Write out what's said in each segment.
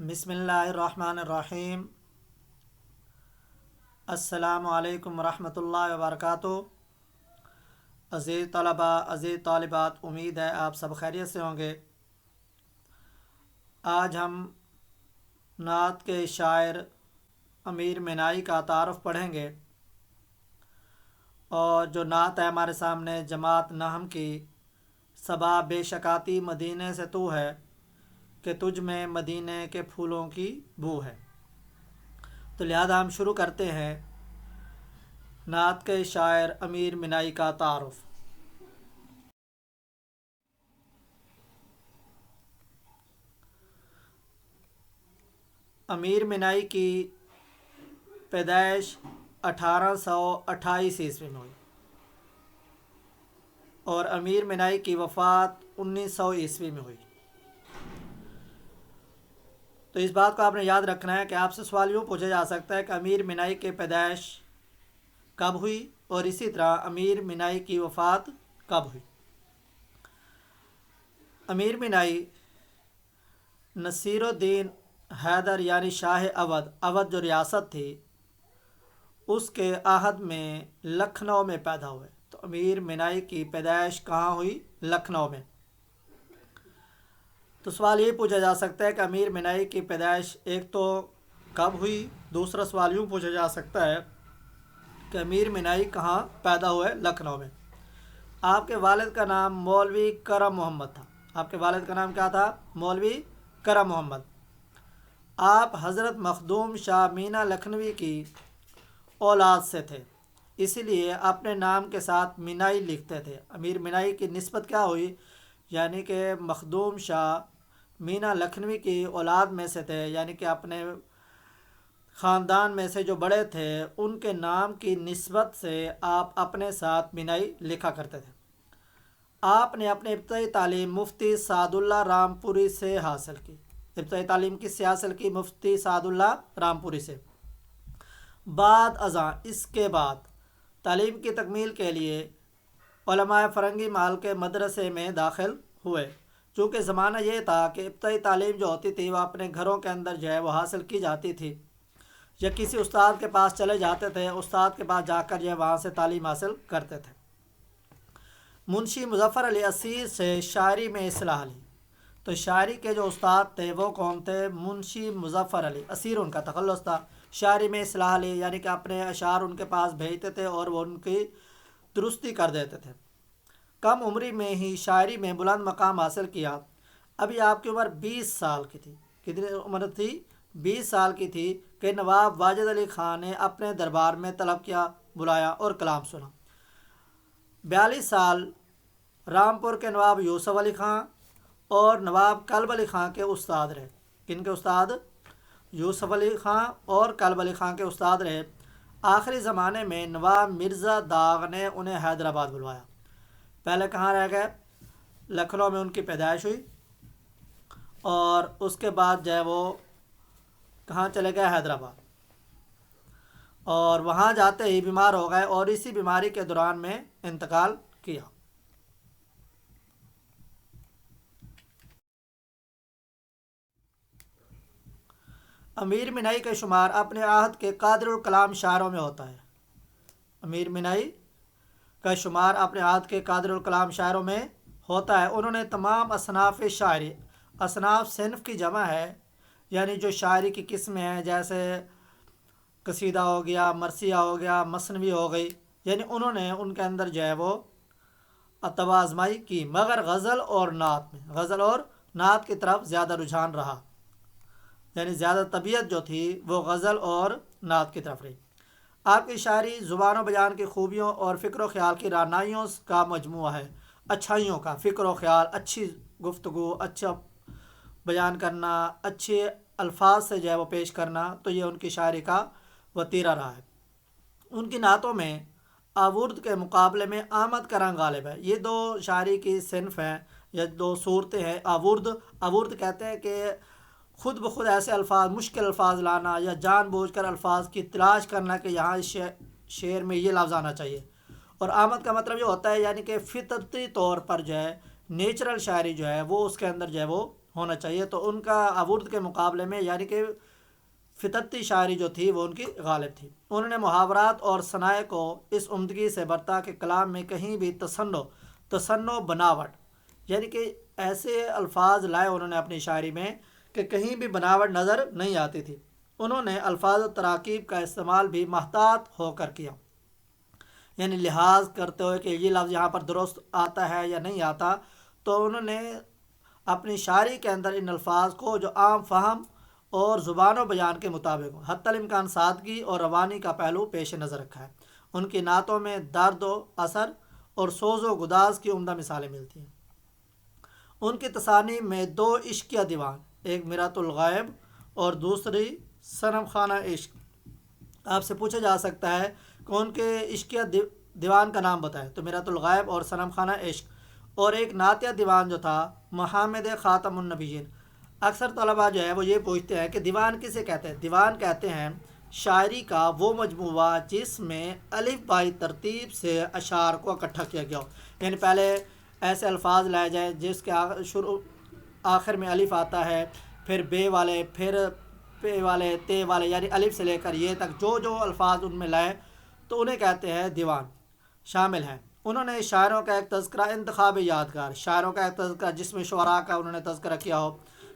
بسم اللہ الرحمن الرحیم۔ السلام علیکم ورحمۃ اللہ وبرکاتہ۔ عزیز طلباء، عزیز طالبات، امید ہے آپ سب خیریت سے ہوں گے۔ آج ہم نعت کے شاعر امیر مینائی کا تعارف پڑھیں گے، اور جو نعت ہے ہمارے سامنے جماعت نحم کی، صبا بے شکاتی مدینے سے تو ہے کہ تجھ میں مدینے کے پھولوں کی بو ہے۔ تو لہذا ہم شروع کرتے ہیں نعت کے شاعر امیر مینائی کا تعارف۔ امیر مینائی کی پیدائش 1828 عیسوی میں ہوئی، اور امیر مینائی کی وفات 1900 عیسوی میں ہوئی۔ تو اس بات کو آپ نے یاد رکھنا ہے کہ آپ سے سوال یوں پوچھا جا سکتا ہے کہ امیر مینائی کی پیدائش کب ہوئی، اور اسی طرح امیر مینائی کی وفات کب ہوئی۔ امیر مینائی نصیر الدین حیدر یعنی شاہ اودھ جو ریاست تھی، اس کے عہد میں لکھنؤ میں پیدا ہوئے۔ تو امیر مینائی کی پیدائش کہاں ہوئی؟ لکھنؤ میں۔ تو سوال یہ پوچھا جا سکتا ہے کہ امیر مینائی کی پیدائش ایک تو کب ہوئی، دوسرا سوال یوں پوچھا جا سکتا ہے کہ امیر مینائی کہاں پیدا ہوئے؟ لکھنؤ میں۔ آپ کے والد کا نام مولوی کرم محمد تھا۔ آپ کے والد کا نام کیا تھا؟ مولوی کرم محمد۔ آپ حضرت مخدوم شاہ مینا لکھنوی کی اولاد سے تھے، اسی لیے اپنے نام کے ساتھ مینائی لکھتے تھے۔ امیر مینائی کی نسبت کیا ہوئی؟ یعنی کہ مخدوم شاہ مینا لکھنوی کی اولاد میں سے تھے، یعنی کہ اپنے خاندان میں سے جو بڑے تھے ان کے نام کی نسبت سے آپ اپنے ساتھ مینائی لکھا کرتے تھے۔ آپ نے اپنی ابتدائی تعلیم مفتی سعد اللہ رامپوری سے حاصل کی۔ ابتدائی تعلیم کس سے حاصل کی؟ مفتی سعد اللہ رامپوری سے۔ بعد ازاں اس کے بعد تعلیم کی تکمیل کے لیے علماء فرنگی محل کے مدرسے میں داخل ہوئے۔ چونکہ زمانہ یہ تھا کہ ابتدائی تعلیم جو ہوتی تھی وہ اپنے گھروں کے اندر جو ہے وہ حاصل کی جاتی تھی، یا کسی استاد کے پاس چلے جاتے تھے، استاد کے پاس جا کر جو ہے وہاں سے تعلیم حاصل کرتے تھے۔ منشی مظفر علی اسیر سے شاعری میں اصلاح لی۔ تو شاعری کے جو استاد تھے وہ کون تھے؟ منشی مظفر علی اسیر ان کا تخلص تھا۔ شاعری میں اصلاح لی یعنی کہ اپنے اشعار ان کے پاس بھیجتے تھے اور وہ ان کی درستی کر دیتے تھے۔ کم عمری میں ہی شاعری میں بلند مقام حاصل کیا۔ ابھی آپ کی عمر 20 سال کی تھی۔ کتنی عمر تھی؟ 20 سال کی تھی کہ نواب واجد علی خان نے اپنے دربار میں طلب کیا، بلایا اور کلام سنا۔ 42 سال رامپور کے نواب یوسف علی خان اور نواب کلب علی خان کے استاد رہے۔ کن کے استاد؟ یوسف علی خان اور کلب علی خان کے استاد رہے۔ آخری زمانے میں نواب مرزا داغ نے انہیں حیدرآباد بلوایا۔ پہلے کہاں رہ گئے؟ لکھنؤ میں ان کی پیدائش ہوئی، اور اس کے بعد جو ہے وہ کہاں چلے گئے؟ حیدرآباد، اور وہاں جاتے ہی بیمار ہو گئے اور اسی بیماری کے دوران میں انتقال کیا۔ امیر مینائی کا شمار اپنے عہد کے قادر الکلام شاعروں میں ہوتا ہے۔ امیر مینائی کا شمار اپنے عہد کے قادر الکلام شاعروں میں ہوتا ہے۔ انہوں نے تمام اصناف شاعری، اصناف صنف کی جمع ہے، یعنی جو شاعری کی قسمیں ہیں، جیسے قصیدہ ہو گیا، مرثیہ ہو گیا، مثنوی ہو گئی، یعنی انہوں نے ان کے اندر جو ہے وہ آزمائی کی، مگر غزل اور نعت کی طرف زیادہ رجحان رہا، یعنی زیادہ طبیعت جو تھی وہ غزل اور نعت کی طرف رہی۔ آپ کی شاعری زبان و بیان کی خوبیوں اور فکر و خیال کی رعنائیوں کا مجموعہ ہے، اچھائیوں کا، فکر و خیال، اچھی گفتگو، اچھا بیان کرنا، اچھے الفاظ سے جو ہے وہ پیش کرنا، تو یہ ان کی شاعری کا وتیرہ رہا ہے۔ ان کی نعتوں میں آورد کے مقابلے میں آمد کا رنگ غالب ہے۔ یہ دو شاعری کی صنف ہیں یا دو صورتیں ہیں۔ آورد کہتے ہیں کہ خود بخود ایسے الفاظ، مشکل الفاظ لانا، یا جان بوجھ کر الفاظ کی تلاش کرنا کہ یہاں اس شعر میں یہ لفظ آنا چاہیے۔ اور آمد کا مطلب یہ ہوتا ہے یعنی کہ فطرتی طور پر جو ہے نیچرل شاعری جو ہے وہ اس کے اندر جو ہے وہ ہونا چاہیے، تو ان کا اورد کے مقابلے میں یعنی کہ فطرتی شاعری جو تھی وہ ان کی غالب تھی۔ انہوں نے محاورات اور صنائع کو اس عمدگی سے برتا کہ کلام میں کہیں بھی تصنع بناوٹ یعنی کہ ایسے الفاظ لائے انہوں نے اپنی شاعری میں کہ کہیں بھی بناوٹ نظر نہیں آتی تھی۔ انہوں نے الفاظ و تراکیب کا استعمال بھی محتاط ہو کر کیا، یعنی لحاظ کرتے ہوئے کہ یہ لفظ یہاں پر درست آتا ہے یا نہیں آتا، تو انہوں نے اپنی شاعری کے اندر ان الفاظ کو جو عام فہم اور زبان و بیان کے مطابق ہو، حتی الامکان سادگی اور روانی کا پہلو پیش نظر رکھا ہے۔ ان کی نعتوں میں درد و اثر اور سوز و گداز کی عمدہ مثالیں ملتی ہیں۔ ان کی تصانیف میں 2 عشقیہ دیوان، ایک میرات الغائب اور دوسری صنم خانہ عشق۔ آپ سے پوچھا جا سکتا ہے کہ ان کے عشقیہ دیوان کا نام بتائے، تو میرات الغائب اور صنم خانہ عشق، اور ایک نعتیہ دیوان جو تھا محمد خاتم النبیین۔ اکثر طلباء جو ہے وہ یہ پوچھتے ہیں کہ دیوان کسے کہتے ہیں؟ دیوان کہتے ہیں شاعری کا وہ مجموعہ جس میں الف بائی ترتیب سے اشعار کو اکٹھا کیا گیا ہو، یعنی پہلے ایسے الفاظ لائے جائیں جس کے آخر میں الف آتا ہے، پھر بے والے، پھر پے والے، تے والے، یعنی الف سے لے کر یہ تک جو الفاظ ان میں لائے تو انہیں کہتے ہیں دیوان شامل ہیں۔ انہوں نے شاعروں کا ایک تذکرہ انتخاب یادگار، شاعروں کا ایک تذکرہ جس میں شعراء کا انہوں نے تذکرہ کیا ہو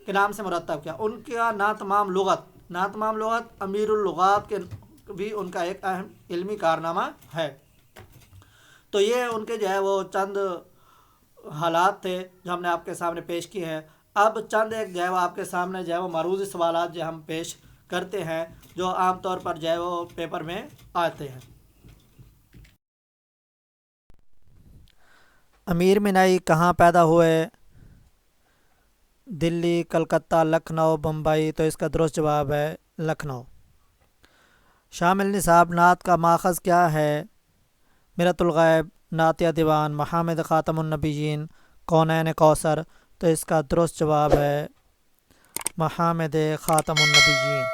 کے نام سے مرتب کیا۔ ان کا ناتمام لغت امیر اللغات کے بھی ان کا ایک اہم علمی کارنامہ ہے۔ تو یہ ان کے جو ہے وہ چند حالات تھے جو ہم نے آپ کے سامنے پیش کیے ہیں۔ اب چند ایک جو ہے وہ آپ کے سامنے جو ہے وہ معروضی سوالات جو ہم پیش کرتے ہیں جو عام طور پر جو ہے وہ پیپر میں آتے ہیں۔ امیر مینائی کہاں پیدا ہوئے؟ دلی، کلکتہ، لکھنؤ، بمبئی۔ تو اس کا درست جواب ہے لکھنؤ۔ شامل نصاب نعت کا ماخذ کیا ہے؟ میرات الغائب، نعتیہ دیوان، محمد خاتم النبیین، کونین کوثر۔ تو اس کا درست جواب ہے محمد خاتم النبیین۔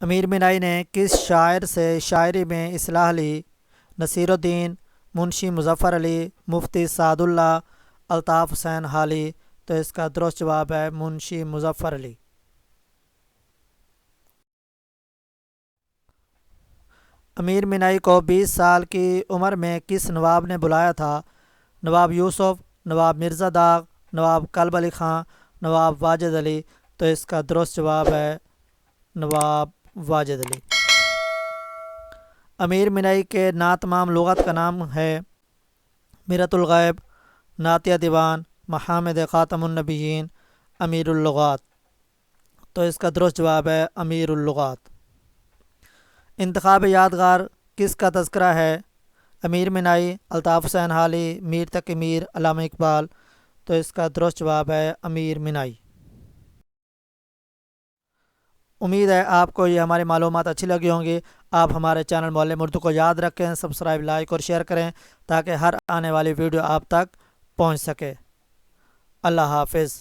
امیر مینائی نے کس شاعر سے شاعری میں اصلاح لی؟ نصیر الدین، منشی مظفر علی، مفتی سعد اللہ، الطاف حسین حالی۔ تو اس کا درست جواب ہے منشی مظفر علی۔ امیر مینائی کو 20 سال کی عمر میں کس نواب نے بلایا تھا؟ نواب یوسف، نواب مرزا داغ، نواب کلب علی خان، نواب واجد علی۔ تو اس کا درست جواب ہے نواب واجد علی۔ امیر مینائی کے ناتمام لغت کا نام ہے میرات الغائب، نعتیہ دیوان، محمد خاتم النبیین، امیر اللغات۔ تو اس کا درست جواب ہے امیر اللغات۔ انتخاب یادگار کس کا تذکرہ ہے؟ امیر مینائی، الطاف حسین حالی، میر تقی میر، علامہ اقبال۔ تو اس کا درست جواب ہے امیر مینائی۔ امید ہے آپ کو یہ ہماری معلومات اچھی لگی ہوں گی۔ آپ ہمارے چینل معلم اردو کو یاد رکھیں، سبسکرائب، لائک اور شیئر کریں تاکہ ہر آنے والی ویڈیو آپ تک پہنچ سکے۔ اللہ حافظ۔